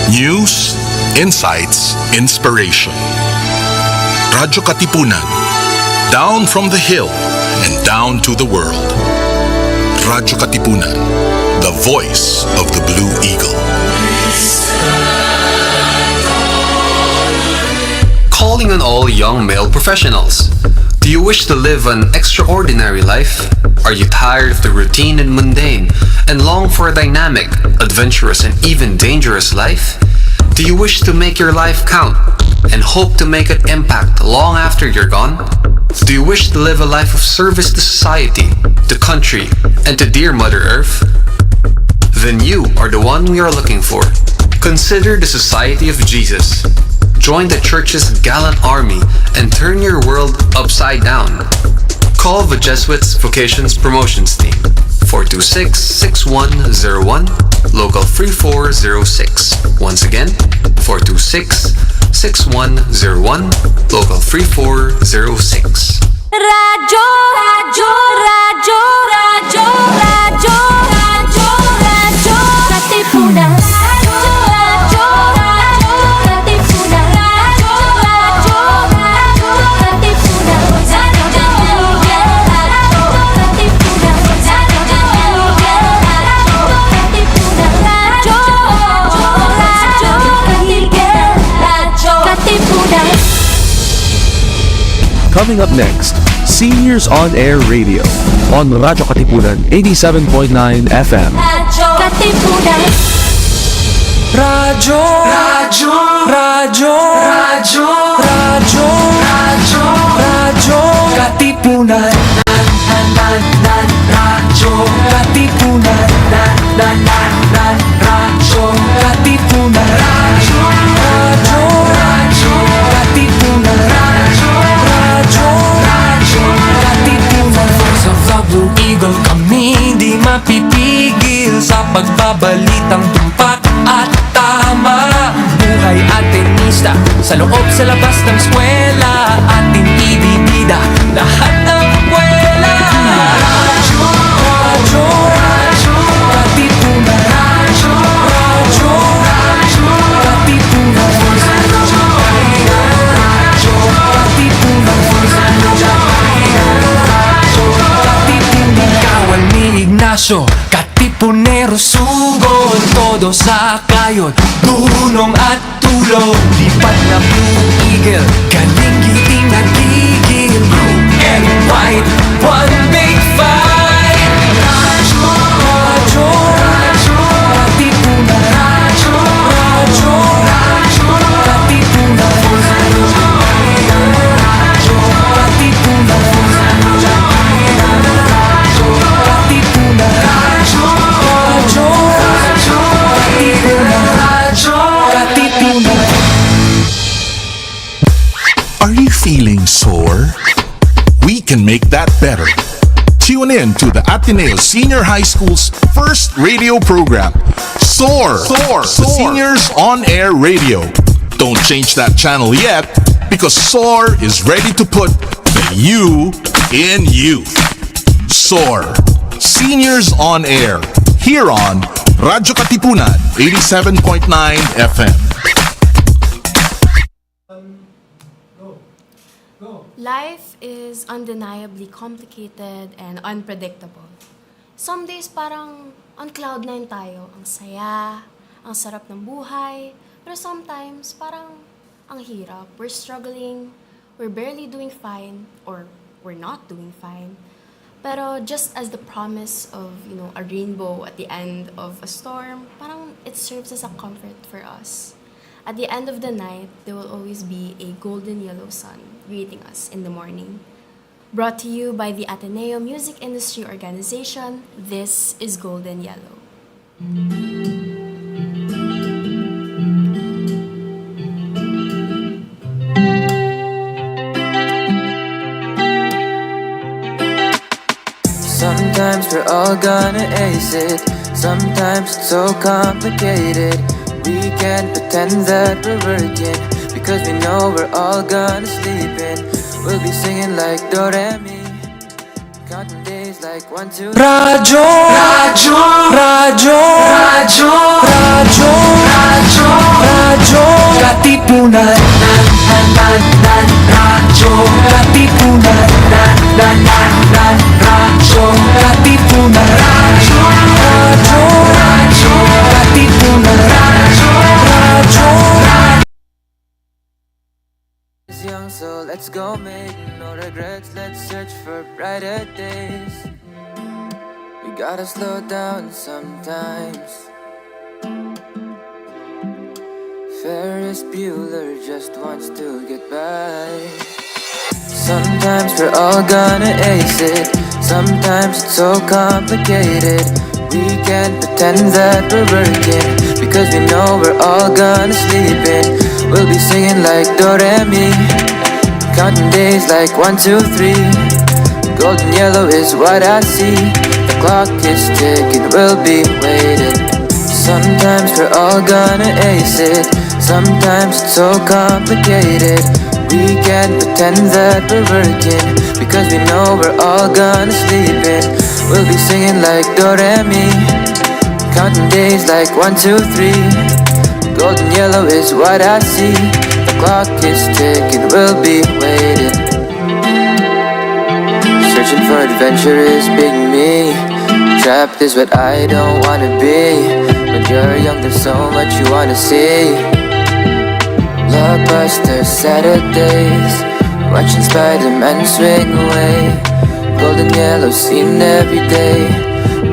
News, insights, inspiration. Radyo Katipunan. Down from the hill and down to the world. Radyo Katipunan. The voice of the Blue Eagle. Calling on all young male professionals. Do you wish to live an extraordinary life? Are you tired of the routine and mundane and long for a dynamic, adventurous, and even dangerous life? Do you wish to make your life count and hope to make an impact long after you're gone? Do you wish to live a life of service to society, to country, and to dear Mother Earth? Then you are the one we are looking for. Consider the Society of Jesus. Join the Church's gallant army and turn your world upside down. Call the Jesuits Vocations Promotions Team 426-6101, local 3406. Once again, 426-6101, local 3406. Radyo, radyo, radyo, radyo, radyo, radyo, radyo, Katipunan. Coming up next, Seniors on Air Radio on Radyo Katipunan 87.9 FM. Radyo Katipunan. Radyo, radyo, radyo, radyo, radyo, radyo, radyo Katipunan. Radyo Katipunan. Radyo Katipunan. Radyo, radyo, radyo Katipunan. Sa Blue Eagle kami di mapipigil sa pagbabalitang tumpak at tama. Buhay Atenista sa loob sa labas ng eskwela, ating ibibida lahat ng eskwela. Radyo, radyo, radyo, Katipunan. Radyo, radyo, radyo, Katipunan. Radyo, Katipunan. Ignacio, Katipunero, sugod, todo sa kayon, tulong at tulong, lipat na Blue Eagle, galing giting nagigil, blue and white, one big fight. Radyo, radyo, radyo, Katipunan. Radyo, radyo, radyo, Katipunan. Radyo, Katipunan. Are you feeling sore? We can make that better. Tune in to the Ateneo Senior High School's first radio program, SOAR, the Seniors on Air Radio. Don't change that channel yet, because SOAR is ready to put the you in youth. SOAR, Seniors on Air, here on Radyo Katipunan 87.9 FM. Life is undeniably complicated and unpredictable. Some days parang on cloud nine tayo, ang saya, ang sarap ng buhay, pero sometimes parang ang hirap. We're struggling, we're barely doing fine, or we're not doing fine. Pero just as the promise of, a rainbow at the end of a storm, parang it serves as a comfort for us. At the end of the night, there will always be a golden yellow sun greeting us in the morning. Brought to you by the Ateneo Music Industry Organization, this is Golden Yellow. Sometimes we're all gonna ace it. Sometimes it's so complicated. We can't pretend that we're working, because we know we're all gonna sleep in. We'll be singing like do re mi, counting days like 1, 2. Radyo, radyo, radyo, radyo, radyo, radyo, Katipunan. Radyo Katipunan. Radyo Katipunan. Radyo Katipunan. Radyo. Young, so let's go make no regrets. Let's search for brighter days. We gotta slow down sometimes. Ferris Bueller just wants to get by. Sometimes we're all gonna ace it. Sometimes it's so complicated. We can't pretend that we're working, because we know we're all gonna sleep in. We'll be singing like Do-Re-Mi, counting days like 1, 2, 3. Golden yellow is what I see. The clock is ticking, we'll be waiting. Sometimes we're all gonna ace it. Sometimes it's so complicated. We can't pretend that we're working, because we know we're all gonna sleep in. We'll be singing like Do-Re-Mi, counting days like 1, 2, 3. Golden yellow is what I see. The clock is ticking, we'll be waiting. Searching for adventure is big me. Trapped is what I don't wanna be. When you're young there's so much you wanna see. Blockbuster Saturdays, watching Spider-Man swing away. Golden yellow seen every day.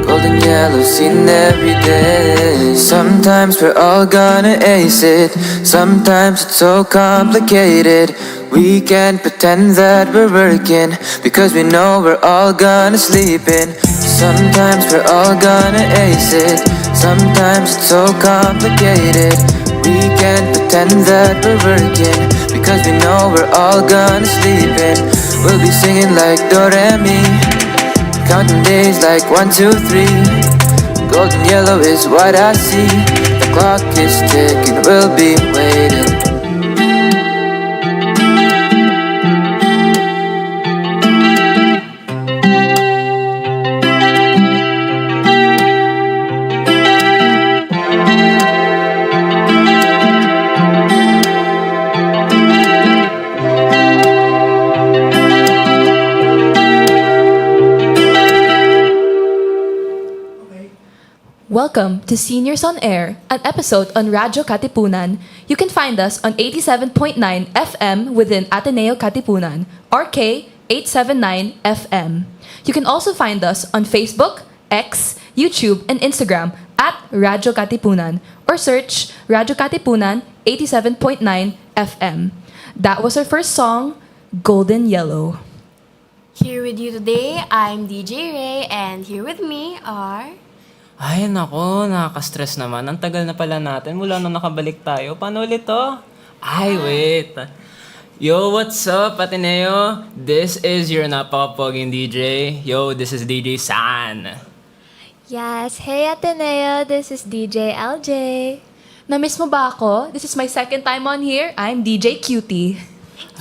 Golden yellow seen every day. Sometimes we're all gonna ace it. Sometimes it's so complicated. We can't pretend that we're working, because we know we're all gonna sleep in. Sometimes we're all gonna ace it. Sometimes it's so complicated. We can't pretend that we're working, because we know we're all gonna sleep in. We'll be singing like Do-Re-Mi, counting days like 1, 2, 3. Golden yellow is what I see. The clock is ticking, we'll be waiting. Welcome to Seniors on Air, an episode on Radyo Katipunan. You can find us on 87.9 FM within Ateneo Katipunan, RK 879 FM. You can also find us on Facebook, X, YouTube, and Instagram at Radyo Katipunan, or search Radyo Katipunan 87.9 FM. That was our first song, Golden Yellow. Here with you today, I'm DJ Ray, and here with me are... Ay, nako, nakaka-stress naman. Ang tagal na pala natin mula nung nakabalik tayo. Paano ulit to? Ay, wait. Yo, what's up, Ateneo? This is your napaka-poging DJ. Yo, this is DJ San. Yes, hey Ateneo, this is DJ LJ. Na-miss mo ba ako? This is my second time on here. I'm DJ Cutie.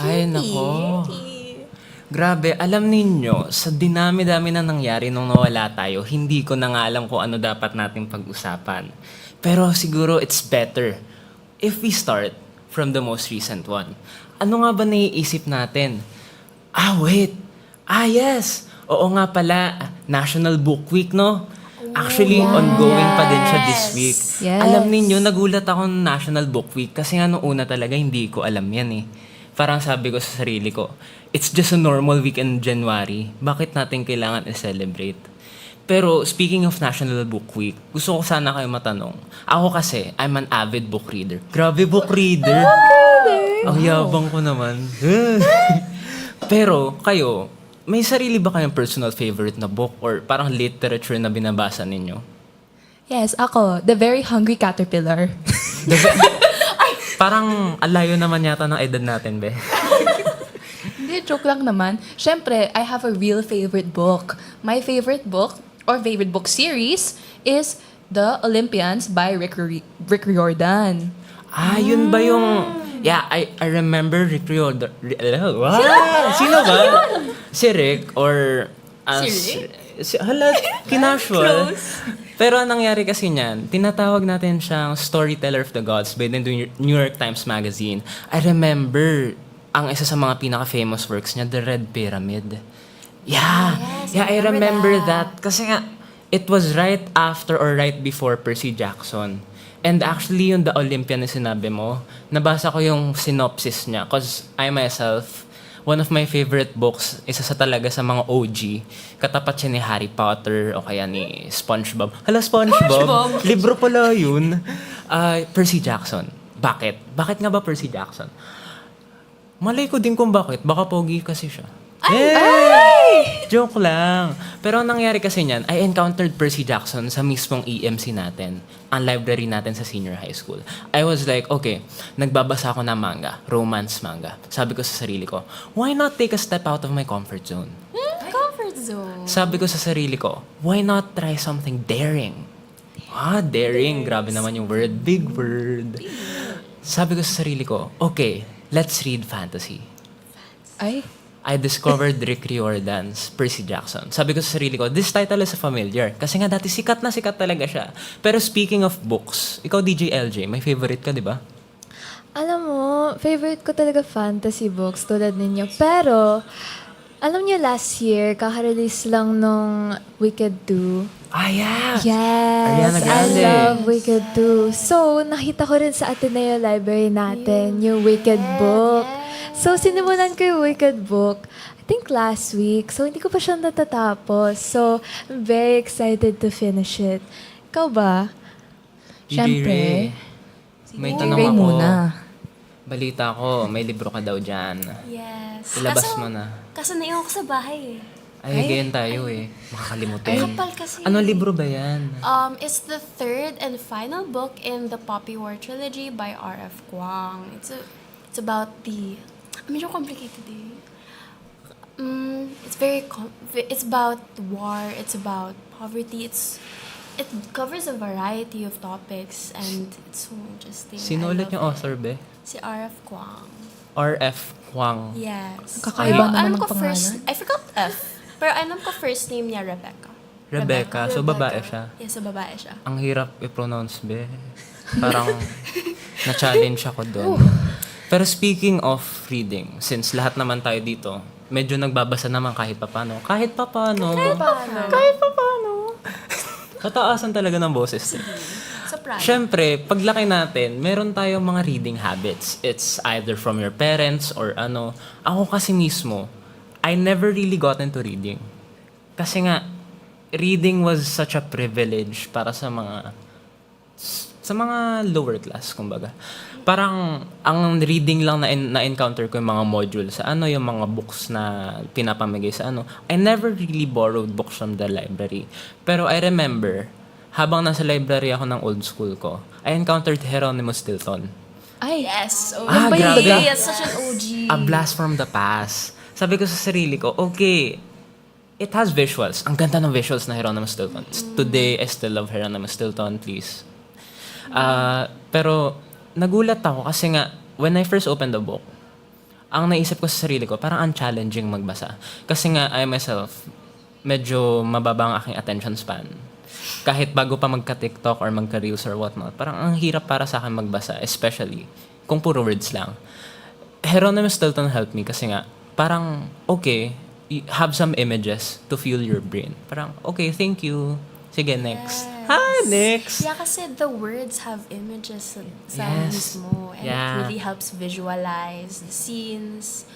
Ay, nako. Grabe, alam ninyo, sa dinami-dami na nangyari nung nawala tayo, hindi ko na nga alam kung ano dapat nating pag-usapan. Pero siguro it's better if we start from the most recent one. Ano nga ba naiisip natin? Wait. Yes. Oo nga pala, National Book Week, no? Actually, ongoing pa din siya this week. Yes. Alam ninyo, nagulat ako ng National Book Week kasi nga nung una talaga hindi ko alam yan eh. Parang sabi ko sa sarili ko, it's just a normal week in January. Bakit natin kailangan i-celebrate? Pero speaking of National Book Week, gusto ko sana kayo matanong. Ako kasi, I'm an avid book reader. Grabe, book reader! Ang yabang ko naman. Pero kayo, may sarili ba kayong personal favorite na book or parang literature na binabasa ninyo? Yes, ako, The Very Hungry Caterpillar. Parang alayo naman yata ng edad natin, be. Hindi, joke lang naman. Siyempre, I have a real favorite book. My favorite book, or favorite book series, is The Olympians by Rick Riordan. Yun ba yung... Yeah, I remember Rick Riordan. Sino ba? Si Rick or... Si Rick? Hala, kinasual. Pero ang nangyari kasi niyan, tinatawag natin siyang Storyteller of the Gods by the New York Times Magazine. I remember, ang isa sa mga pinaka-famous works niya, The Red Pyramid. Yeah, I remember that. Kasi nga, it was right after or right before Percy Jackson. And actually, yung The Olympian na sinabi mo, nabasa ko yung synopsis niya. Because I myself, one of my favorite books, isa sa talaga sa mga OG, katapat siya ni Harry Potter o kaya ni SpongeBob. Hala, SpongeBob? Libro pala yun. Percy Jackson. Bakit? Bakit nga ba Percy Jackson? Malay ko din kung bakit. Baka pogi kasi siya. Ay! Joke lang. Pero ang nangyari kasi niyan, I encountered Percy Jackson sa mismong EMC natin, ang library natin sa senior high school. I was like, okay, nagbabasa ako ng manga, romance manga. Sabi ko sa sarili ko, why not take a step out of my comfort zone? Comfort zone. Sabi ko sa sarili ko, why not try something daring? Daring. Grabe naman yung word. Big word. Sabi ko sa sarili ko, okay, let's read fantasy. I discovered Rick Riordan's Percy Jackson. Sabi ko sa sarili ko, this title is familiar. Kasi nga dati sikat na sikat talaga siya. Pero speaking of books, ikaw DJ LJ, may favorite ka, di ba? Alam mo, favorite ko talaga fantasy books tulad ninyo. Pero, alam niyo last year, kaka-release lang nung Wicked 2. Yeah! Yes, Ariana I Grande. love Wicked 2. So, nakita ko rin sa Ateneo Library natin yung Wicked book. So, sinimulan ko yung Wicked book, I think last week. So, hindi ko pa siya natatapos. So, I'm very excited to finish it. Ikaw ba? DJ Siyempre. Ray, may tanong Ray ako. muna. Balita ko, may libro ka daw dyan. Yes. Ilabas mo na. Kaso naiwan ko sa bahay eh. Ay, ganyan tayo eh. Makakalimutin. Kapal kasi. Anong libro ba yan? It's the third and final book in the Poppy War trilogy by R.F. Kuang. It's about the... medyo complicated eh. It's about war, it's about poverty, it covers a variety of topics and it's so interesting. Sino ulit yung author, be? Si R.F. Kuang. R.F. Kuang. Yes. Kakaiba naman alam ng ko pangalan. I forgot F. Pero alam ko first name niya Rebecca. So babae siya? Yes, so babae siya. Ang hirap i-pronounce, be. Parang na-challenge ako doon. Pero speaking of reading, since lahat naman tayo dito, medyo nagbabasa naman kahit papano. Kataasan talaga ng boses. Soprano. Siyempre, paglaki natin, meron tayong mga reading habits. It's either from your parents or ano. Ako kasi mismo, I never really got into reading. Kasi nga, reading was such a privilege para sa mga lower class, kumbaga. Parang, ang reading lang na-encounter ko yung mga module sa yung mga books na pinapamigay sa I never really borrowed books from the library. Pero I remember, habang nasa library ako ng old school ko, I encountered Hieronymus Stilton. Yes. Oh, grabe. Yes, such an OG. A blast from the past. Sabi ko sa sarili ko, okay, it has visuals. Ang ganda ng visuals na Hieronymus Stilton. Today, I still love Hieronymus Stilton, please. Pero, nagulat ako kasi nga, when I first opened the book, ang naisip ko sa sarili ko, parang unchallenging magbasa. Kasi nga, I myself, medyo mababa ang aking attention span. Kahit bago pa magka-TikTok or magka-Reels or whatnot, parang ang hirap para sa akin magbasa, especially kung puro words lang. Hieronymus Stilton helped me kasi nga, parang, okay, have some images to fuel your brain. Parang, okay, thank you. Sige, next. Yes. Hi, next. Yeah, kasi the words have images sa Yes. mismo. And Yeah. it really helps visualize the scenes,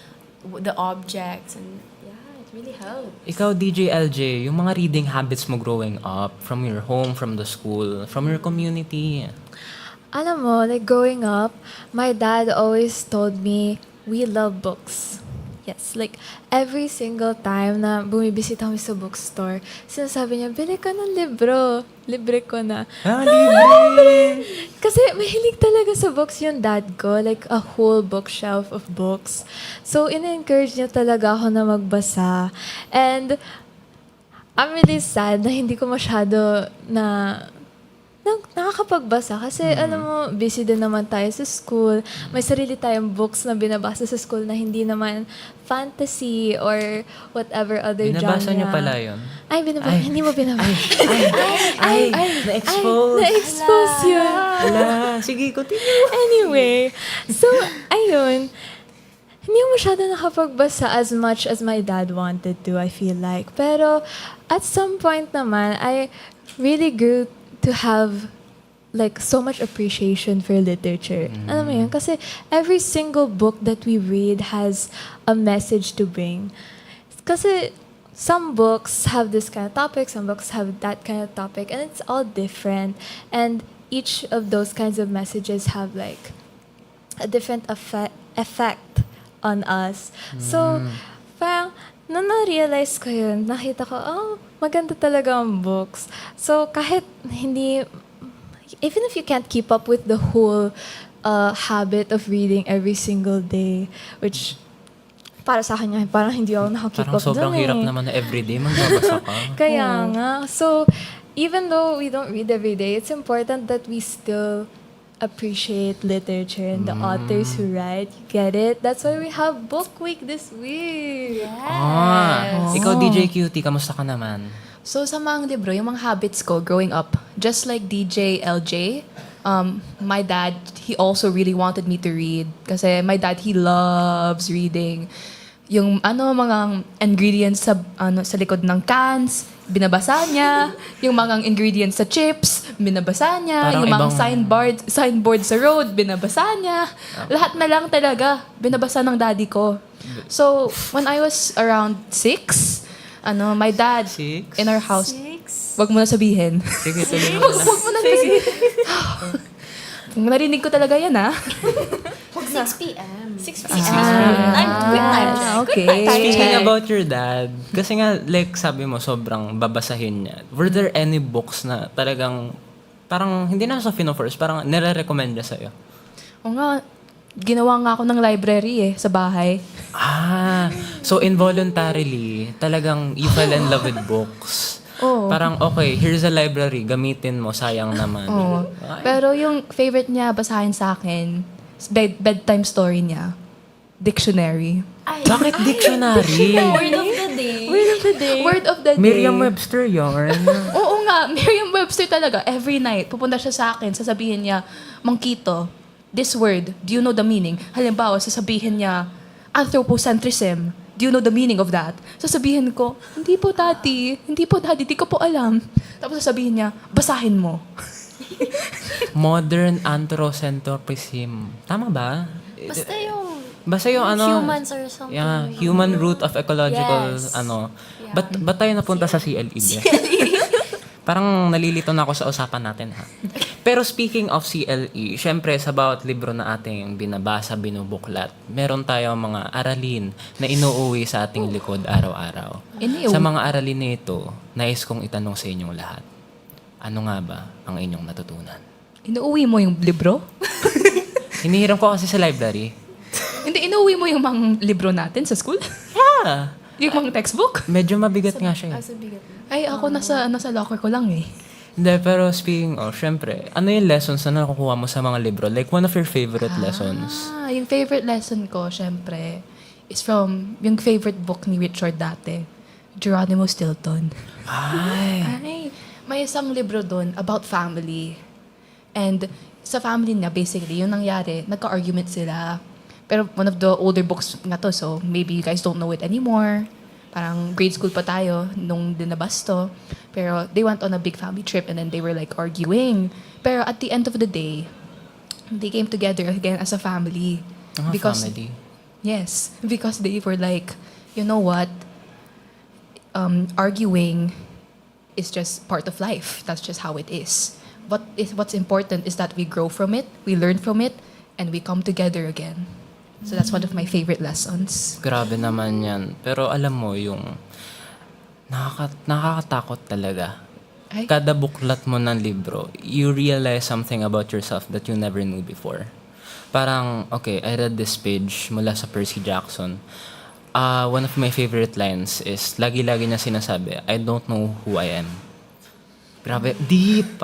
the objects, and yeah, it really helps. Ikaw, DJ LJ, yung mga reading habits mo growing up, from your home, from the school, from your community. Alam mo, like growing up, my dad always told me, we love books. Yes, like every single time na bumibisita kami sa bookstore, sinasabi niya, bili ka ng libro. Libre ko na. Libre! Kasi mahilig talaga sa books yung dad ko, like a whole bookshelf of books. So, in-encourage niya talaga ako na magbasa. And I'm really sad na hindi ko masyado nakakapagbasa kasi alam mo, busy din naman tayo sa school. May sarili tayong books na binabasa sa school na hindi naman fantasy or whatever other Binabasa genre. niyo pala yun? Ay, hindi mo binabasa. Na-expose. Na-expose yun. Ala, sige, continue. Anyway, so, ayun. Hindi ako masyado nakapagbasa as much as my dad wanted to, I feel like. Pero, at some point naman, I really grew to have like so much appreciation for literature. Alam mo yun? Kasi every single book that we read has a message to bring. Kasi some books have this kind of topic, some books have that kind of topic, and it's all different. And each of those kinds of messages have like a different effect on us. So, parang, nung na-realize ko yun, nakita ko, maganda talaga ang books. So, kahit hindi, even if you can't keep up with the whole habit of reading every single day, which, para sa akin, parang hindi ako nakakip Parang up dun sobrang hirap naman na everyday magbabasa ka. Kaya nga. So, even though we don't read every day, it's important that we still appreciate literature and the authors who write. You get it? That's why we have book week this week. Ikaw, DJ Cutie, kamusta ka naman? So, sa mga libro, yung mga habits ko growing up, just like DJ LJ, my dad, he also really wanted me to read. Kasi my dad, he loves reading. Yung mga ingredients sa likod ng cans, binabasa niya. Yung mga ingredients sa chips, binabasa niya. Parang yung mga ibang- signboard sa road, binabasa niya. Lahat na lang talaga, binabasa ng daddy ko. So, when I was around 6, my dad, Six? in our house, wag mo na sabihin. Sige, tuloy mo na. Wag mo na sabihin. Narinig ko talaga yan, ha? 6 p.m. 6 Good time. Okay. Speaking about your dad, kasi nga, like sabi mo, sobrang babasahin niya. Were there any books na talagang, parang hindi na sa fino-force, parang nire-recommend niya sa'yo? O nga, ginawa nga ako ng library sa bahay. So involuntarily, talagang you fell in love with books. Oo. Parang, okay, here's a library, gamitin mo, sayang naman. Oo. Pero yung favorite niya basahin sa akin, bedtime story niya, dictionary. Bakit dictionary? Word of the day. Word of the day. Merriam-Webster yarn. Oo nga, Merriam-Webster talaga. Every night, pupunta siya sa akin, sasabihin niya, Mangkito, this word, do you know the meaning? Halimbawa, sasabihin niya, anthropocentrism. Do you know the meaning of that? Sasabihin ko, hindi po, daddy, di ko po alam. Tapos sasabihin niya, basahin mo. Modern anthropocentrism. Tama ba? Basta yung ano, humans or something. yeah, human root of ecological, Yes. Yeah. Ba't tayo napunta sa CLE? Parang nalilito na ako sa usapan natin, ha? Pero speaking of CLE, syempre sa bawat libro na ating binabasa, binubuklat, meron tayong mga aralin na inuuwi sa ating likod araw-araw. Sa mga aralin na ito, nais kong itanong sa inyong lahat. Ano nga ba ang inyong natutunan? Inuuwi mo yung libro? Hinihiram ko kasi sa library. Hindi, inuuwi mo yung mga libro natin sa school? Yeah. Yung mga textbook? Medyo mabigat nga siya. Ay, ako nasa locker ko lang eh. Hindi, pero speaking of, syempre, ano yung lessons na nakukuha mo sa mga libro? Like, one of your favorite lessons? Yung favorite lesson ko, syempre, is from yung favorite book ni Richard dati, Geronimo Stilton. Ay, may isang libro doon about family. And sa family niya, basically, yung nangyari, nagka-argument sila. Pero one of the older books nga to, so maybe you guys don't know it anymore. Parang grade school pa tayo nung dinabas to. Pero they went on a big family trip and then they were like arguing. Pero at the end of the day, they came together again as a family. Family? Yes, because they were like, you know what? Arguing is just part of life. That's just how it is. What's important is that we grow from it, we learn from it, and we come together again. So that's one of my favorite lessons. Grabe naman yan. Pero alam mo, yung nakakatakot talaga. Ay. Kada buklat mo ng libro, you realize something about yourself that you never knew before. Parang, okay, I read this page mula sa Percy Jackson. One of my favorite lines is, lagi-lagi niya sinasabi, I don't know who I am. Grabe, deep.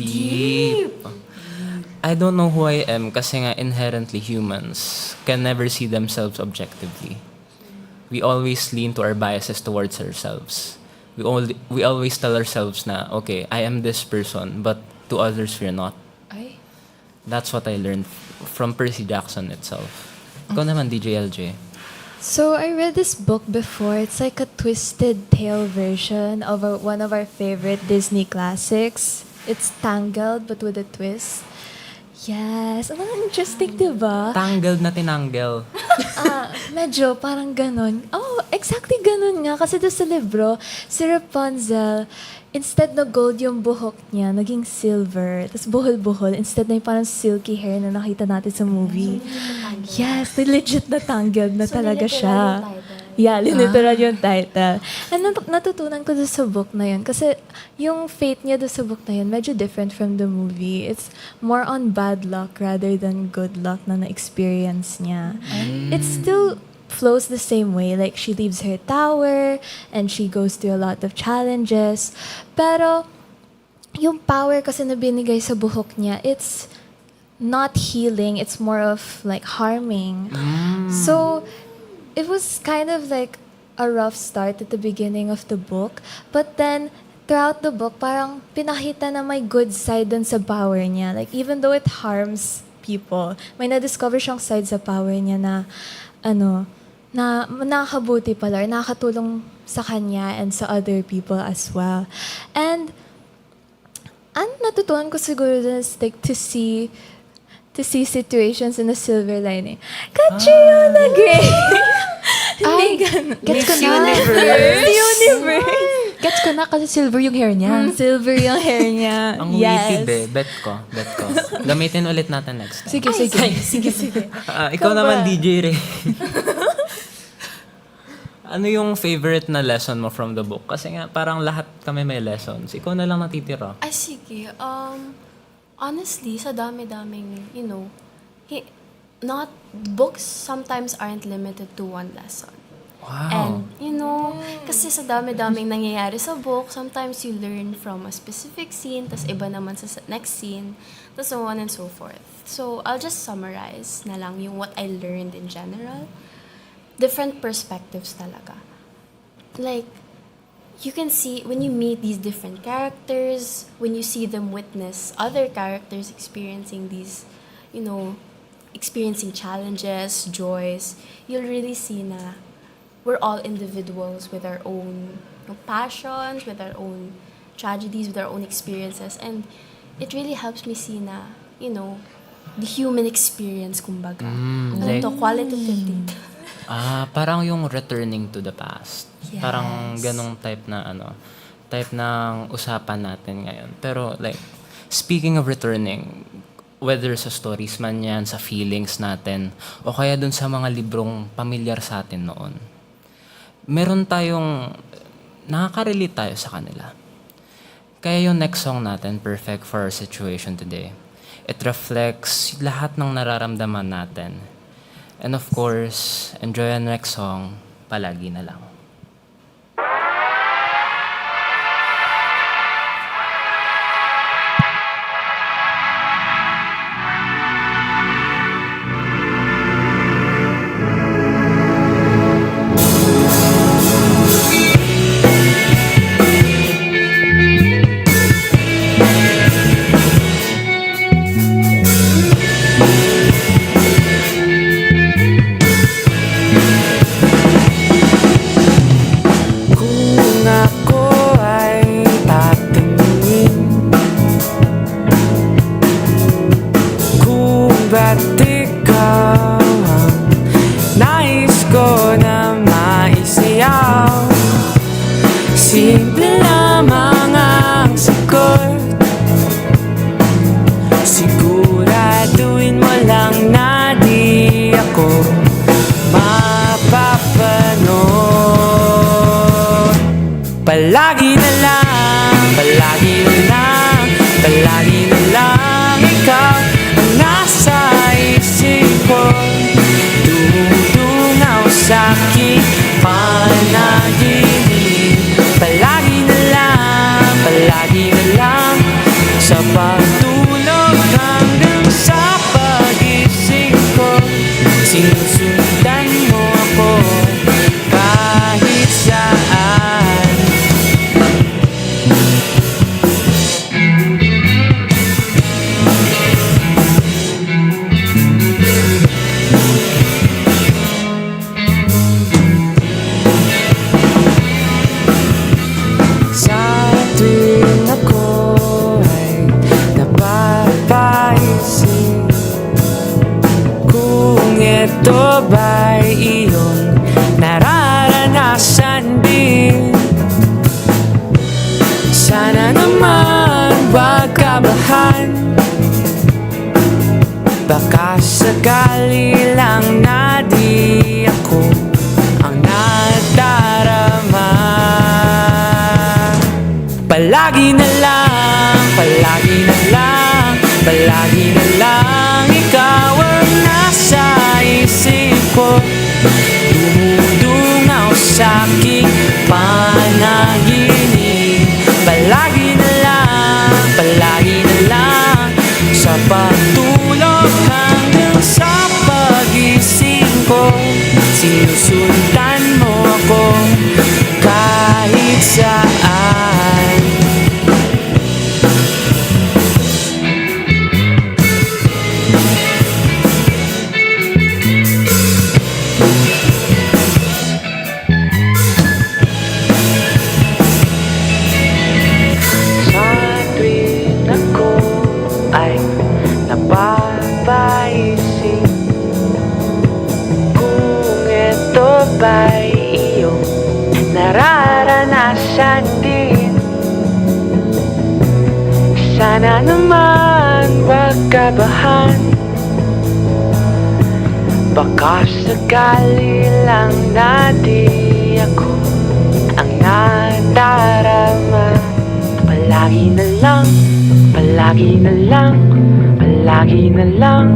Deep. I don't know who I am kasi nga inherently humans can never see themselves objectively. We always lean to our biases towards ourselves. We always tell ourselves na, okay, I am this person, but to others we're not. Ay. That's what I learned from Percy Jackson itself. Ikaw naman, DJ LJ. So I read this book before. It's like a twisted tale version of one of our favorite Disney classics. It's Tangled but with a twist. Yes. Ang interesting, diba? Tangled na tinangle. Medyo parang ganon. Oh, exactly ganon nga. Kasi doon sa libro, si Rapunzel, instead na gold yung buhok niya, naging silver. Tapos buhol-buhol. Instead na yung parang silky hair na nakita natin sa movie. Yes, legit na tangled na talaga siya. Yeah, literal yung title. And natutunan ko doon sa book na yun. Kasi yung fate niya doon sa book na yun, medyo different from the movie. It's more on bad luck rather than good luck na na-experience niya. It still flows the same way. Like, she leaves her tower and she goes through a lot of challenges. Pero, yung power kasi na binigay sa buhok niya, it's not healing. It's more of like harming. So, it was kind of like a rough start at the beginning of the book. But then, throughout the book, parang pinakita na may good side dun sa power niya. Like, even though it harms people, may na-discover siyang side sa power niya na, na nakakabuti pala or nakakatulong sa kanya and sa other people as well. And, ang natutunan ko siguro dun is like to see situations in a silver lining. Katipunan Gray! Ay, gets ko na. Universe! Gets ko na kasi silver yung hair niya. Silver yung hair niya. Ang witty eh. Bet ko. Gamitin ulit natin next time. Sige. Ikaw naman, DJ Ray. Ano yung favorite na lesson mo from the book? Kasi nga, parang lahat kami may lessons. Ikaw na lang natitira. Ay, sige. Honestly, sa dami-daming, books sometimes aren't limited to one lesson. Wow. And, kasi sa dami-daming nangyayari sa book, sometimes you learn from a specific scene, tas iba naman sa next scene, tas so on and so forth. So, I'll just summarize na lang yung what I learned in general. Different perspectives talaga. Like, you can see, when you meet these different characters, when you see them witness other characters experiencing these, experiencing challenges, joys, you'll really see na we're all individuals with our own passions, with our own tragedies, with our own experiences. And it really helps me see na, the human experience, kumbaga. Qualitative. Parang yung returning to the past. Yes. Parang ganong type ng usapan natin ngayon. Pero like, speaking of returning, whether sa stories man yan, sa feelings natin, o kaya dun sa mga librong pamilyar sa atin noon, meron tayong, nakaka-relate tayo sa kanila. Kaya yung next song natin, perfect for our situation today. It reflects lahat ng nararamdaman natin. And of course, enjoy our next song, Palagi na lang. Simple lamang ang sagot, siguraduhin mo lang na di ako mapapanood. Palagi na lang, palagi na lang, palagi na lang ikaw ang nasa isip ko, dumudungaw sa aking panaginip. Palagi na lang sa Sinusundan mo ako kahit saan. Sa tuwing ako ay napapaisip kung ito ba'y iyong nararanasan din. Sana naman wag kabahan, baka sakali lang na di ako ang nadarama. Palagi na lang, palagi na lang, palagi na lang ikaw ang nasa isip ko. Dumudungaw sa'king panaginip. Palagi na lang sa pagtulog hanggang sa pagising ko. Sinusundan mo ako kahit saan. Sa tuwing ako ay napapaisip kung ito ba'y iyong nararanasan din. Sana naman wag kabahan, baka sakali lang na di ako ang nadarama. Palagi na lang, palagi na lang, palagi na lang,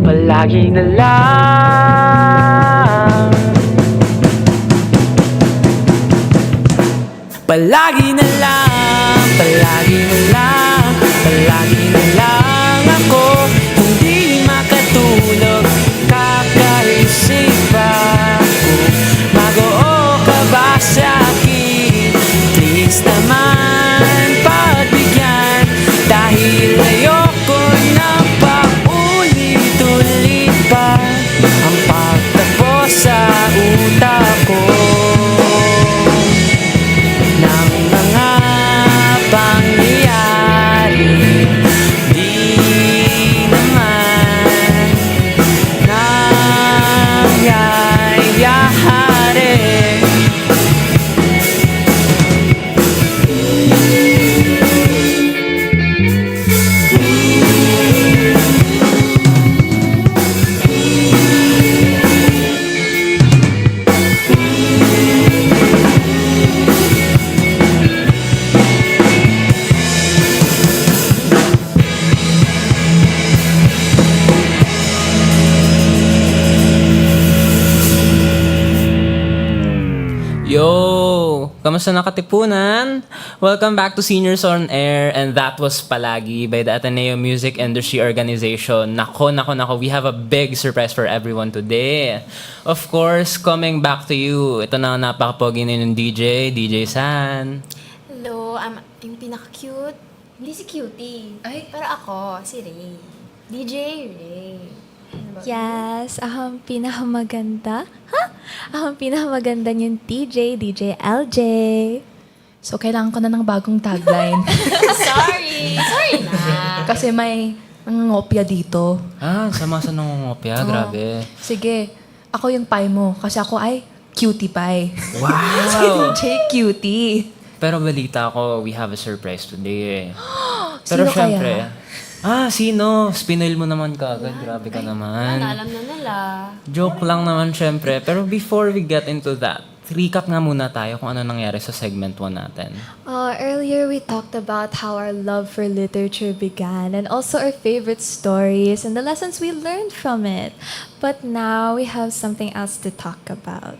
palagi na lang. Palagi na lang, palagi na lang, palagi na lang ako hindi makatulog, kakaisip ako. Mag-oo ka ba sa'kin? Please naman pagbigyan, dahil ayoko na paulit-ulit pa ang pagtapos sa utak ko ng mga pangyayari. Di naman nangyayari. Yo! Kamusta na Katipunan? Welcome back to Seniors on Air, and that was Palagi by the Ateneo Music Industry Organization. Nako, we have a big surprise for everyone today. Of course, coming back to you, ito na napaka-pogi na yung DJ San. Hello, yung pinaka-cute. Hindi si Cutie. Ay. Pero ako, si Ray. DJ Ray. Yes, ako ang pinakamaganda. Ako ang pinakamaganda niyong DJ LJ. So, kailangan ko na ng bagong tagline. Sorry na. Kasi may nangangopya dito. Sama sa nangungopya, grabe. Sige, ako yung pie mo. Kasi ako ay cutie pie. Wow! DJ Cutie. Pero balita ko, we have a surprise today. Pero Sino syempre, kaya? sino? Spinoil mo naman kagad. Grabe ka naman. Alam na nila. Joke lang naman syempre. Pero before we get into that, recap nga muna tayo kung ano nangyari sa segment 1 natin. Earlier we talked about how our love for literature began and also our favorite stories and the lessons we learned from it. But now we have something else to talk about.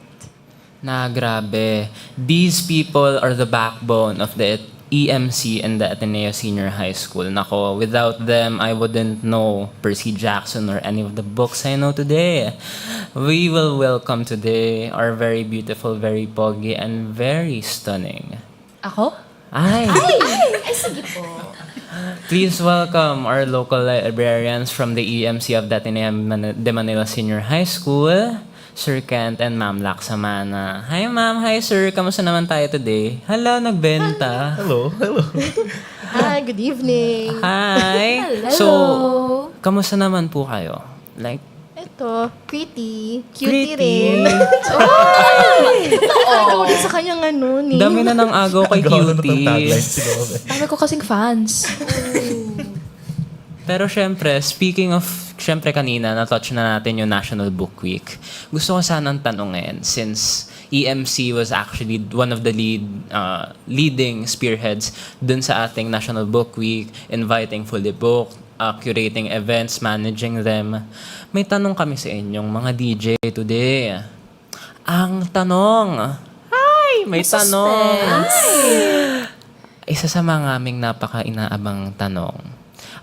Na grabe. These people are the backbone of the EMC and the Ateneo Senior High School. Nako, without them, I wouldn't know Percy Jackson or any of the books I know today. We will welcome today our very beautiful, very pogi, and very stunning. Ako? Ay! Ay, sige po. Please welcome our local librarians from the EMC of the Ateneo de Manila Senior High School, Sir Kent and Ma'am Laksamana. Hi ma'am, hi sir, kamusta naman tayo today? Hala, nagbenta. Hello. Hi, good evening. Hi. Hello. So, kamusta naman po kayo? Like, Ito, pretty. Cutie Pretty. rin. Agaw din sa kanyang ni. dami na ng agaw kay Cutie. Dami ko kasing fans. Pero syempre, speaking of, syempre kanina, na-touch na natin yung National Book Week. Gusto ko sanang tanungin, since EMC was actually one of the leading spearheads dun sa ating National Book Week, inviting fully booked, curating events, managing them. May tanong kami sa inyong mga DJ today. Ang tanong, may tanong. Isa sa mga aming napaka-inaabang tanong.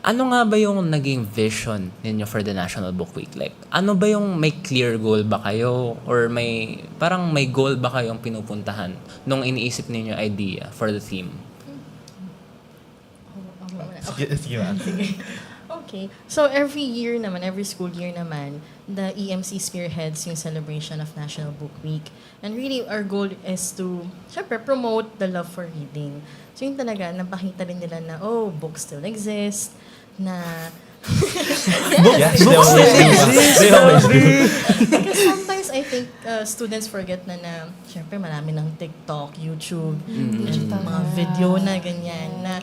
Ano nga ba yung naging vision ninyo for the National Book Week? Like, ano ba yung may clear goal ba kayo? Or may, parang may goal ba kayong pinupuntahan nung iniisip ninyo idea for the theme? Sige. Okay. So every year naman, every school year naman, the EMC spearheads yung celebration of National Book Week. And really, our goal is to, syempre, promote the love for reading. So yung talaga, napakita rin nila na, books still exist, na... Yes, they always do. Because sometimes I think students forget na syempre marami ng TikTok, YouTube, mga video na ganyan na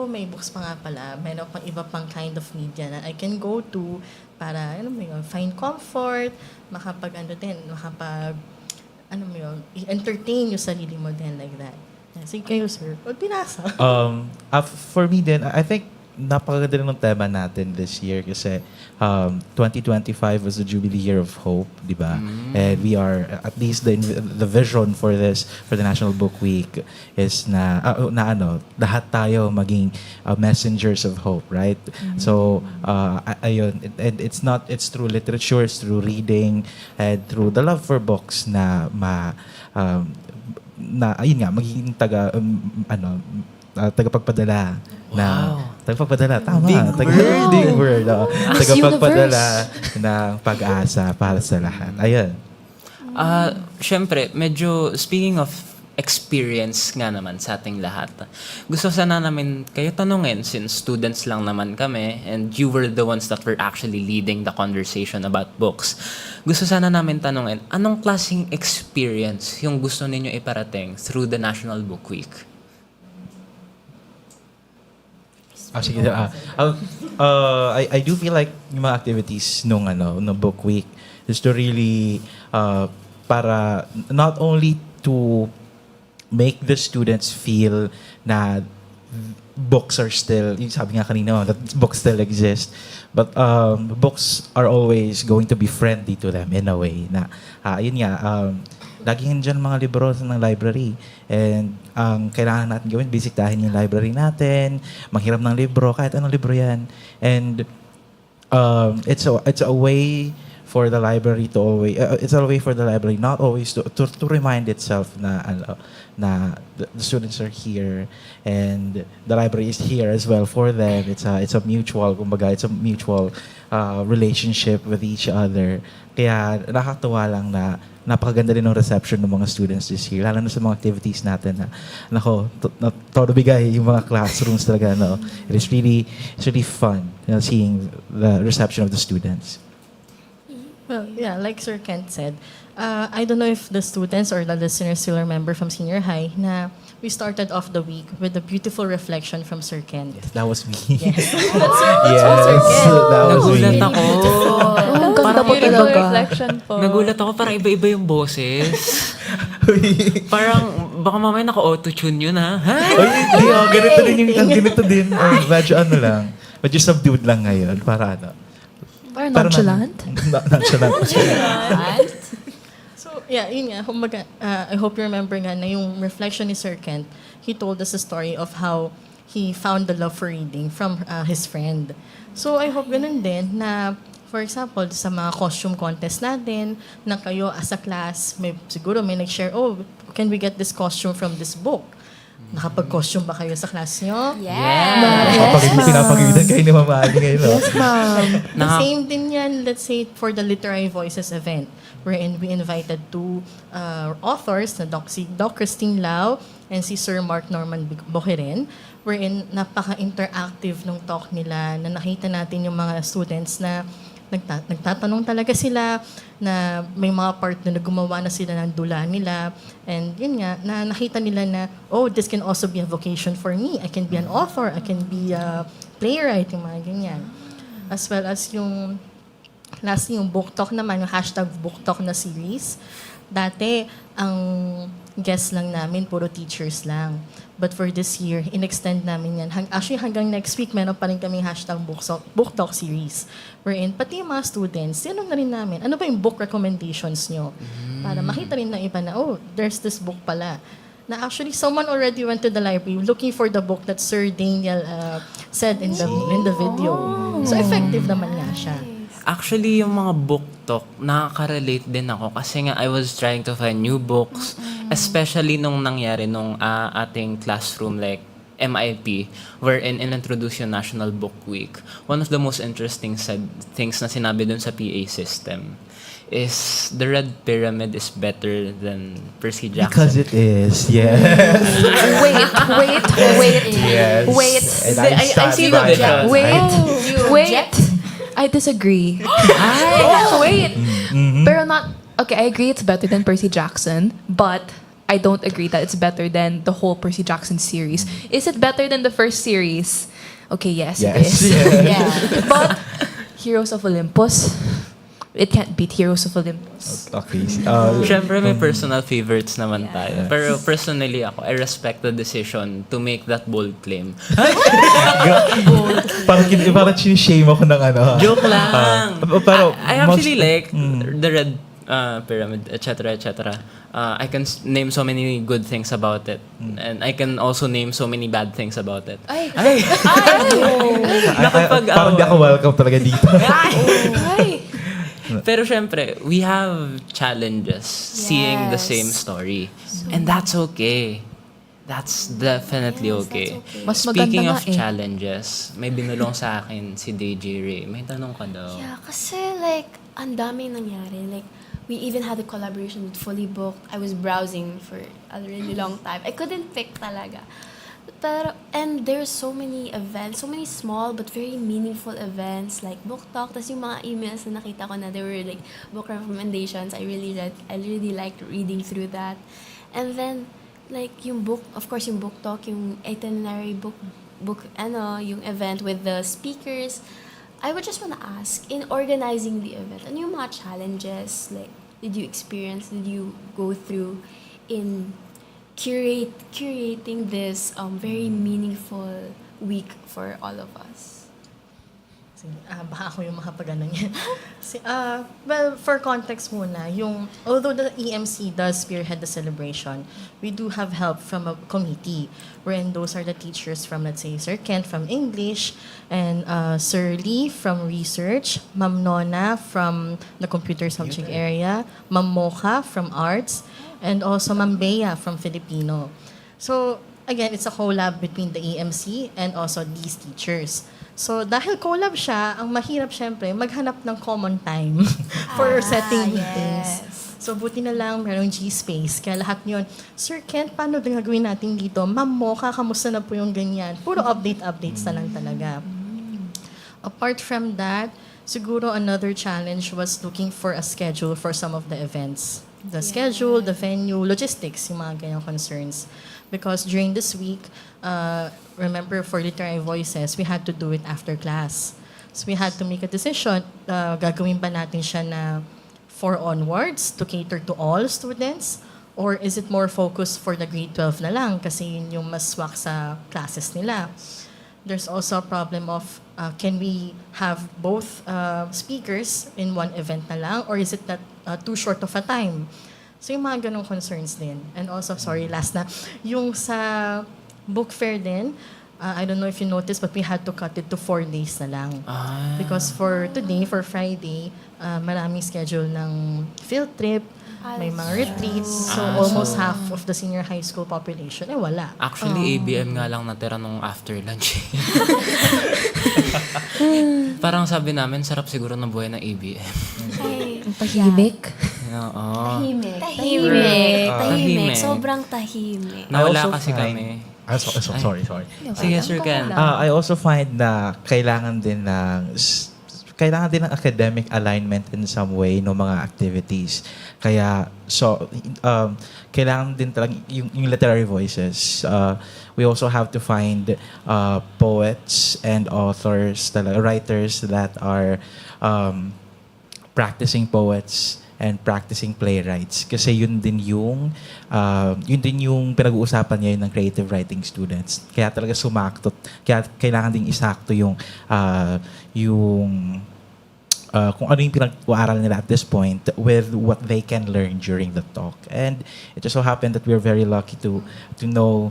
may books pa nga pala, mayroon pang iba pang kind of media na I can go to para find comfort, i-entertain yung sarili mo din like that. Sige kayo sir, o pinasa. For me din, I think napakaganda rin ng tema natin this year kasi 2025 was the Jubilee Year of Hope, di ba? And we are, at least the vision for the National Book Week is na lahat tayo maging messengers of hope, right? So, ayun, and it's through literature, it's through reading, and through the love for books na ayun nga, magiging tagapagpadala. Tama. Big word. Tagapagpadala ng pag-asa para sa lahat. Ayun. Syempre, medyo speaking of experience nga naman sa ating lahat, gusto sana namin kayo tanungin since students lang naman kami and you were the ones that were actually leading the conversation about books. Gusto sana namin tanungin, anong klaseng experience yung gusto ninyo iparating through the National Book Week? Sige. I do feel like yung mga activities nung book week is to really para not only to make the students feel na books are still, yung sabi nga kanina, that books still exist, but books are always going to be friendly to them in a way na yun nga, laging dyan mga libro ng library. And ang kailangan natin gawin, bisitahin yung library natin, manghiram ng libro, kahit anong libro yan. And it's a way for the library to always, it's a way for the library not always to remind itself na the students are here and the library is here as well for them. It's a mutual, kumbaga, it's a mutual relationship with each other. Kaya nakakatuwa lang na napakaganda rin ng reception ng mga students this year, lalo na sa mga activities natin na todo bigay yung mga classrooms talaga. It's really fun seeing the reception of the students. Well, yeah, like Sir Kent said, I don't know if the students or the listeners still remember from senior high na we started off the week with a beautiful reflection from Sir Kent. Yes, that was me. Yes. That was me. Nagulat ako. Parang Beautiful reflection po. Nagulat ako, parang iba-iba yung boses. Parang, baka mamaya naka-auto-tune yun, ha? Hindi, ganito din. Medyo lang. Medyo subdued lang ngayon. Para Parang nonchalant? Nonchalant. So, Yeah, yun nga. Kumbaga, I hope you remember nga na yung reflection ni Sir Kent, he told us a story of how he found the love for reading from his friend. So, I hope ganun din na, for example, sa mga costume contest natin, na kayo as a class, siguro may nag-share, oh, can we get this costume from this book? Nakapag-costume ba kayo sa class nyo? Pinapagalitan kayo ni Mama Ali ngayon. Yes, ma'am. The same din yan, let's say, for the Literary Voices event, wherein we invited two authors, na si Doc Christine Lau and si Sir Mark Norman Boquerin, wherein napaka-interactive ng talk nila, na nakita natin yung mga students na nagtatanong talaga sila, na may mga part na gumawa na sila ng dula nila. And yun nga, na nakita nila na, oh, this can also be a vocation for me. I can be an author, I can be a playwright, yung mga ganyan. As well as yung, lastly, yung book talk naman, yung hashtag book talk na series. Dati, ang guest lang namin, puro teachers lang. But for this year, in-extend namin yan. Actually, hanggang next week, meron pa rin kaming hashtag book talk series. Wherein, pati yung mga students, tinanong na rin namin, ano ba yung book recommendations nyo? Para makita rin na iba na, oh, there's this book pala. Na actually, someone already went to the library looking for the book that Sir Daniel said in the video. So, effective naman nga siya. Actually, yung mga book talk, nakaka-relate din ako kasi nga I was trying to find new books, especially nung nangyari nung ating classroom like MIP, wherein in-introduce yung National Book Week. One of the most interesting things na sinabi dun sa PA system is the Red Pyramid is better than Percy Jackson. Because it is, yes. Wait. Yes. Wait. And I see the vision. Wait. I disagree. Wait. Pero not... Okay, I agree it's better than Percy Jackson, but I don't agree that it's better than the whole Percy Jackson series. Is it better than the first series? Okay, yes. It is. Yes. But Heroes of Olympus, it can't beat Heroes of Olympus. Okay. Siyempre, may personal favorites naman tayo. Pero personally ako, I respect the decision to make that bold claim. Parang shame ako ng ano. Joke lang. Pero I actually like the Red Pyramid, etc., etc. I can name so many good things about it. And I can also name so many bad things about it. Ay! Parang di ako welcome talaga dito. Pero syempre, we have challenges seeing the same story. And that's okay. That's definitely okay. Mas Speaking maganda of nga challenges, may binulong sa akin si DJ Ray. May tanong ka daw. Yeah, kasi like, ang daming nangyari. Like, we even had a collaboration with Fully Booked. I was browsing for a really long time. I couldn't pick talaga. Pero, and there's so many events, so many small but very meaningful events like book talk. Tas yung mga emails na nakita ko na there were like book recommendations. I really liked reading through that. And then like yung book, of course yung book talk, yung itinerary book yung event with the speakers. I would just want to ask, in organizing the event, ano yung mga challenges like did you go through in curating this very meaningful week for all of us? Baka ako yung makapagano niyan. Well, for context muna, although the EMC does spearhead the celebration, we do have help from a committee, wherein those are the teachers from, let's say, Sir Kent from English, and Sir Lee from Research, Ma'am Nona from the Computer Subject Area, Ma'am Mocha from Arts, and also Ma'am Bea from Filipino. So, again, it's a collab between the EMC and also these teachers. So, dahil collab siya, ang mahirap syempre, maghanap ng common time for setting meetings. So, buti na lang merong G-Space. Kaya lahat yun, Sir Kent, paano din gagawin natin dito? Ma'am Mocha, kamusta na po yung ganyan? Puro updates na lang talaga. Apart from that, siguro another challenge was looking for a schedule for some of the events. The schedule, the venue, logistics, yung mga ganyang concerns. Because during this week, remember for Literary Voices, we had to do it after class. So we had to make a decision, gagawin ba natin siya na 4 onwards to cater to all students? Or is it more focused for the grade 12 na lang kasi yun yung mas swak sa classes nila? There's also a problem of can we have both speakers in one event na lang, or is it that too short of a time? So yung mga ganong concerns din. And also, sorry, last na, yung sa book fair din, I don't know if you noticed, but we had to cut it to 4 days na lang. Because for today, for Friday, maraming schedule ng field trip, may mga retreats. So almost half of the senior high school population, wala. Actually, ABM nga lang natira nung after lunch. Parang sabi namin, sarap siguro ng buhay ng ABM. Ang tahimik. Oo. Tahimik. Sobrang tahimik. Nawala I also kasi find- kami. Sorry. Sige, Sir Ken. I also find na kailangan din ng academic alignment in some way no mga activities. Kaya kailangan din talagang yung literary voices. We also have to find poets and authors, writers that are practicing poets and practicing playwrights, kasi yun din yung pinag-uusapan ngayon ng creative writing students. Kaya talaga kaya kailangan ding isakto yung kung ano yung pinag-aaral nila at this point with what they can learn during the talk. And it just so happened that we're very lucky to know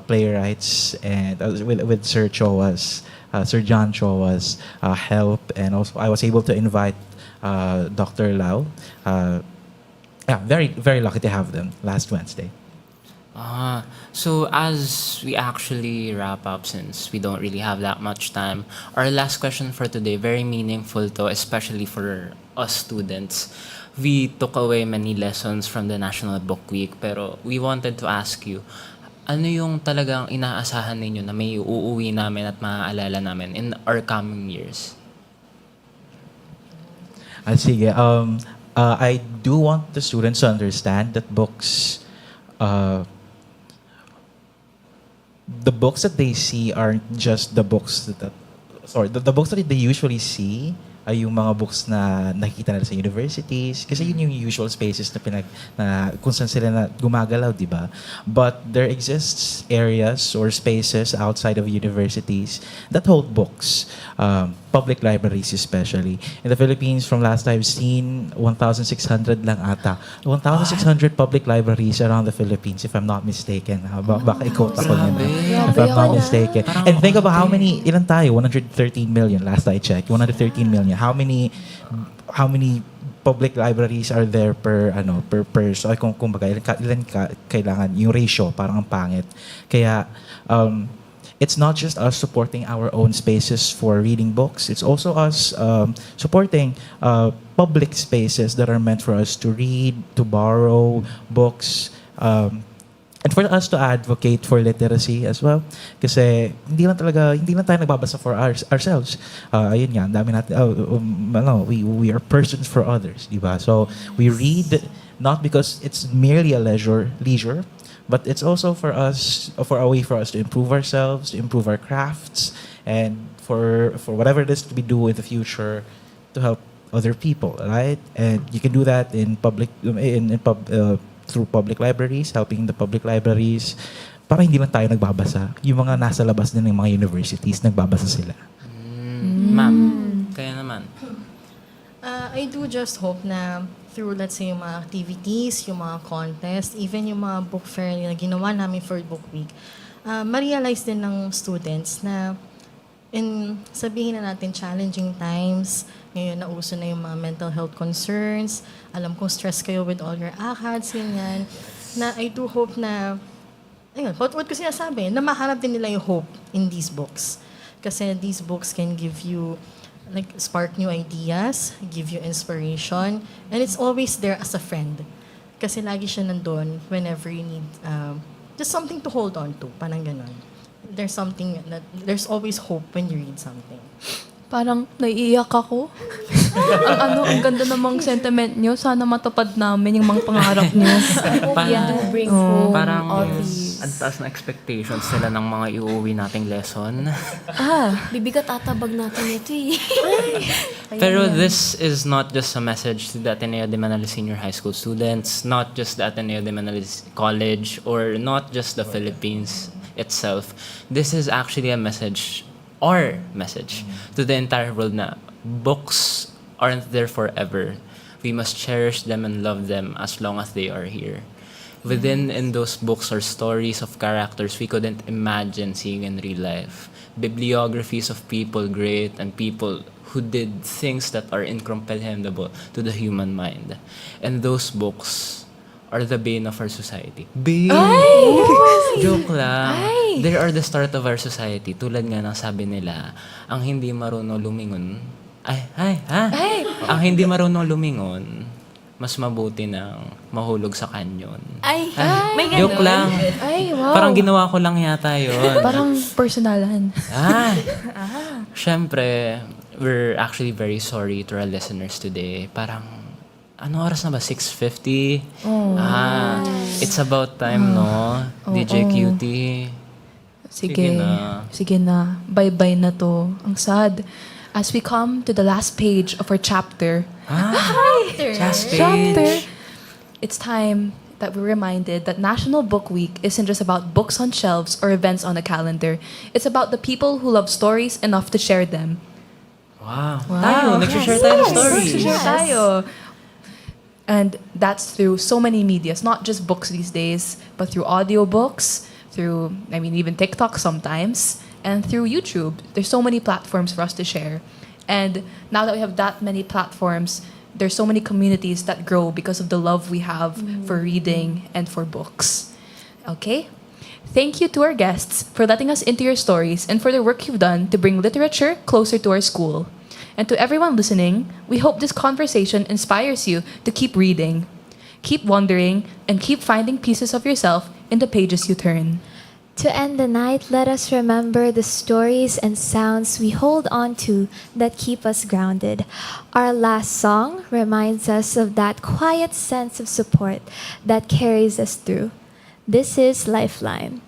playwrights, and with Sir John Choa's help, and also I was able to invite Dr. Lau. Very, very lucky to have them last Wednesday. So as we actually wrap up, since we don't really have that much time, our last question for today, very meaningful to, especially for us students. We took away many lessons from the National Book Week, pero we wanted to ask you, ano yung talagang inaasahan ninyo na may uuwi namin at maaalala namin in our coming years? Sige. I do want the students to understand that the books that they see aren't just the books the books that they usually see ay yung mga books na nakikita nila sa universities, kasi yun yung usual spaces na kung saan sila na gumagalaw, di ba? But there exists areas or spaces outside of universities that hold books, public libraries especially. In the Philippines, from last I've seen, 1,600 lang ata. 1,600 public libraries around the Philippines, if I'm not mistaken. Baka i-quote ako niya na. If I'm not mistaken. And think about ilan tayo? 113 million last I checked. 113 million. How many public libraries are there per so kung baga ilan kailangan yung ratio parang ang pangit. Kaya it's not just us supporting our own spaces for reading books. It's also us supporting public spaces that are meant for us to read, to borrow books, and for us to advocate for literacy as well. Kasi hindi lang tayo nagbabasa for ourselves. Ayun nga, dami natin, we are persons for others, di ba? So we read not because it's merely a leisure, but it's also for a way for us to improve ourselves, to improve our crafts, and for whatever it is we do in the future to help other people, right? And you can do that through public libraries, helping the public libraries, para hindi lang tayo nagbabasa. Yung mga nasa labas din ng mga universities, nagbabasa sila. Ma'am, kaya naman. I do just hope na through, let's say, yung mga activities, yung mga contest, even yung mga book fair na ginawa namin for Book Week, ma-realize din ng students na sabihin na natin challenging times, ngayon nauso na yung mga mental health concerns, alam kong stress kayo with all your ACADS, ganyan, na I do hope na, what ko sinasabi, na mahanap din nila yung hope in these books. Kasi these books can give you, spark new ideas, give you inspiration, and it's always there as a friend. Kasi lagi siya nandun whenever you need just something to hold on to, parang ganon. There's always hope when you read something. Parang naiiyak ako. ang ganda namang sentiment nyo. Sana matupad namin yung mga pangarap nyo. Parang ang taas na expectations nila ng mga iuwi nating lesson. Bibigat atabag natin ito eh. Pero this is not just a message to the Ateneo de Manila Senior High School students, not just the Ateneo de Manila College, or not just the Philippines itself. This is actually a message to the entire world na books aren't there forever. We must cherish them and love them as long as they are here. Within in those books are stories of characters we couldn't imagine seeing in real life. Bibliographies of people great and people who did things that are incomprehensible to the human mind. And those books are the bane of our society. Bane! Joke lang. They are the start of our society. Tulad nga ng sabi nila, ang hindi marunong lumingon, ang hindi marunong lumingon, mas mabuti ng mahulog sa kanyon. May ganun. Joke lang. Ay, wow. Parang ginawa ko lang yata yun. Parang personalan. Siyempre, we're actually very sorry to our listeners today. Parang, ano oras na ba? 6:50? It's about time, no? DJ Cutie. Sige na. Bye-bye na to. Ang sad. As we come to the last page of our chapter, chapter, it's time that we're reminded that National Book Week isn't just about books on shelves or events on a calendar. It's about the people who love stories enough to share them. Wow. Tayo, nagsishare tayo ng stories. Nagsishare tayo. And that's through so many medias, not just books these days, but through audiobooks, through, even TikTok sometimes, and through YouTube. There's so many platforms for us to share. And now that we have that many platforms, there's so many communities that grow because of the love we have for reading and for books. Okay? Thank you to our guests for letting us into your stories and for the work you've done to bring literature closer to our school. And to everyone listening, we hope this conversation inspires you to keep reading, keep wondering, and keep finding pieces of yourself in the pages you turn. To end the night, let us remember the stories and sounds we hold on to that keep us grounded. Our last song reminds us of that quiet sense of support that carries us through. This is Lifeline.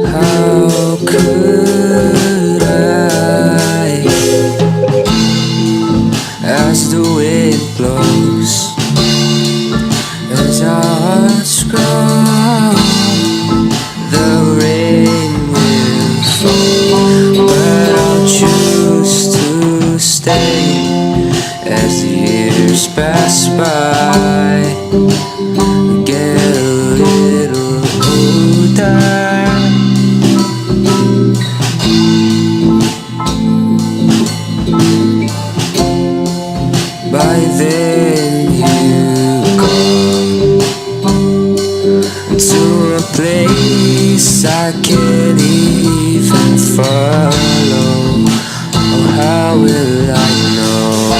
How could can even follow. Oh, how will I know?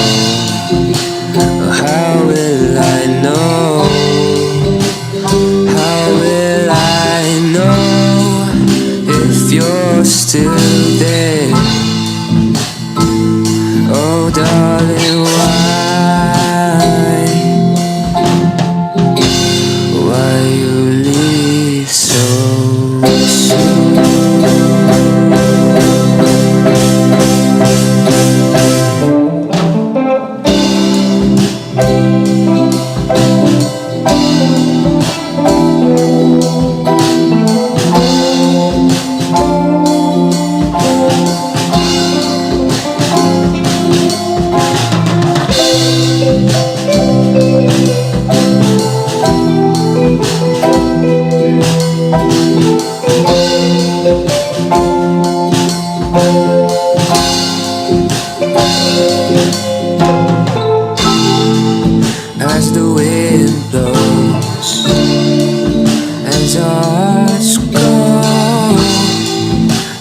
Oh, how will I know? How will I know if you're still there? Oh, darling, why you leave so soon? As the wind blows and hearts go,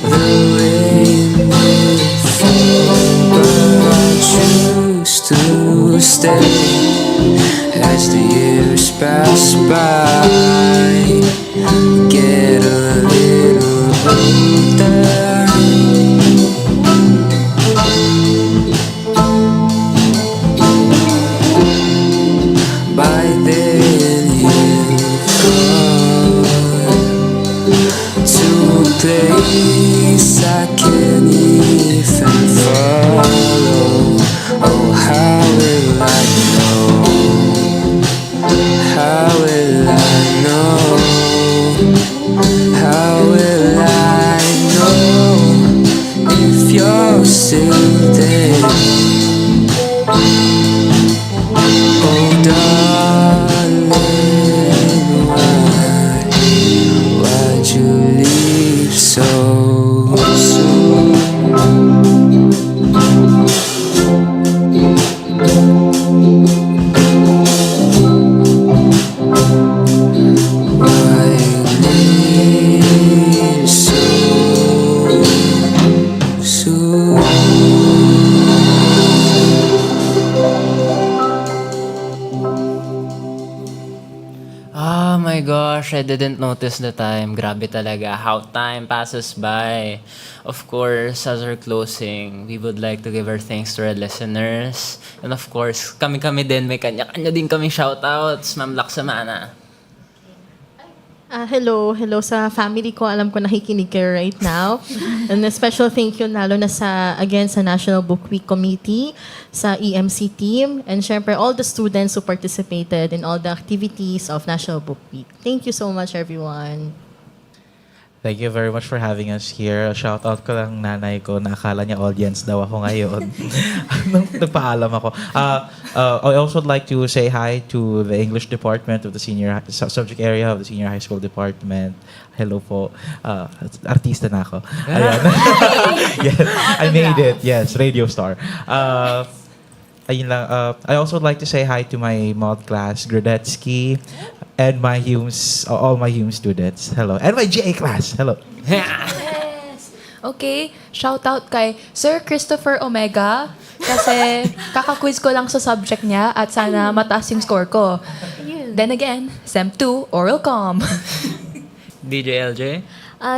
the rain will fall, but I choose to stay. As the years pass by, get a little older. By then you've gone to a place I can't even follow. Oh, how will I know? How will I know? How will I know if you're still there? Oh, darling, why'd you leave so soon? Why you leave so soon? Oh my gosh, I didn't notice the time. Grabe talaga how time passes by. Of course, as our closing, we would like to give our thanks to our listeners. And of course, kami-kami din, may kanya-kanya din kaming shoutouts. Ma'am Laksamana. Hello sa family ko. Alam ko nakikinig kayo right now. And a special thank you lalo na sa National Book Week Committee, sa EMC team, and syempre all the students who participated in all the activities of National Book Week. Thank you so much, everyone. Thank you very much for having us here. Shout out ko lang nanay ko na akala niya audience daw ako ngayon. Nung nagpaalam ako. I also would like to say hi to the English department of the subject area of the senior high school department. Hello po. Artista na ako. Ayan. Yes, I made it. Yes, radio star. Ayun lang. I also would like to say hi to my mod class, Gradetsky, and my Humes, all my Hume students. Hello. And my GA class. Hello. Yes. Okay, shout out kay Sir Christopher Omega kasi kaka-quiz ko lang sa subject niya at sana mataas yung score ko. Then again, Sem 2, Oral Com. DJ LJ?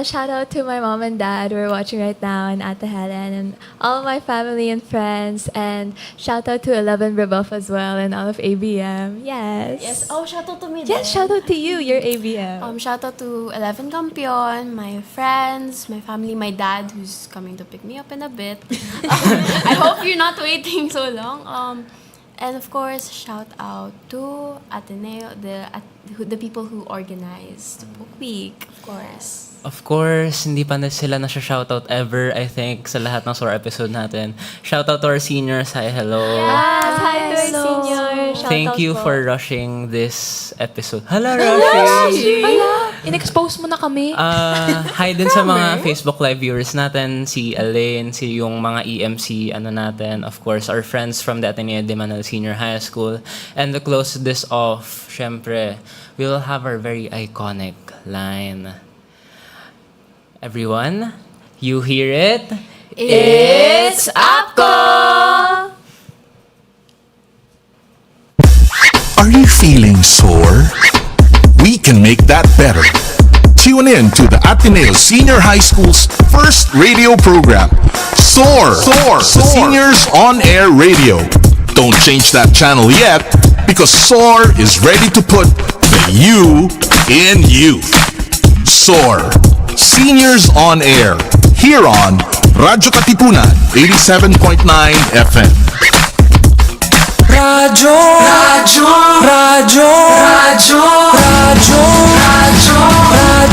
Shout out to my mom and dad who are watching right now, and Ate Helen, and all my family and friends. And shout out to 11 Rebuff as well, and all of ABM. Yes. Yes. Oh, shout out to me. Yes, shout out to you. You're ABM. Shout out to 11 Campion, my friends, my family, my dad who's coming to pick me up in a bit. I hope you're not waiting so long. And of course, shout out to Ateneo, the people who organized Book Week, of course. Of course, hindi pa na sila shoutout ever, I think, sa lahat ng SOAR episode natin. Shoutout to our seniors. Hi, hello. Yes, hi to our seniors. Shout Thank out you po. for rushing this episode. Hala, Roshi! Hala, in-expose mo na kami. Hi din sa mga Facebook Live viewers natin, si Elaine, si yung mga EMC natin, of course, our friends from the Ateneo de Manila Senior High School. And to close this off, syempre, we will have our very iconic line. Everyone, you hear it? It's APCO! Are you feeling sore? We can make that better. Tune in to the Ateneo Senior High School's first radio program, SOAR, the Seniors On Air Radio. Don't change that channel yet, because SOAR is ready to put the you in youth. SOAR, Seniors On Air, here on Radyo Katipunan, 87.9 FM. Radyo, radyo, radyo, radyo, radyo, radyo, radyo.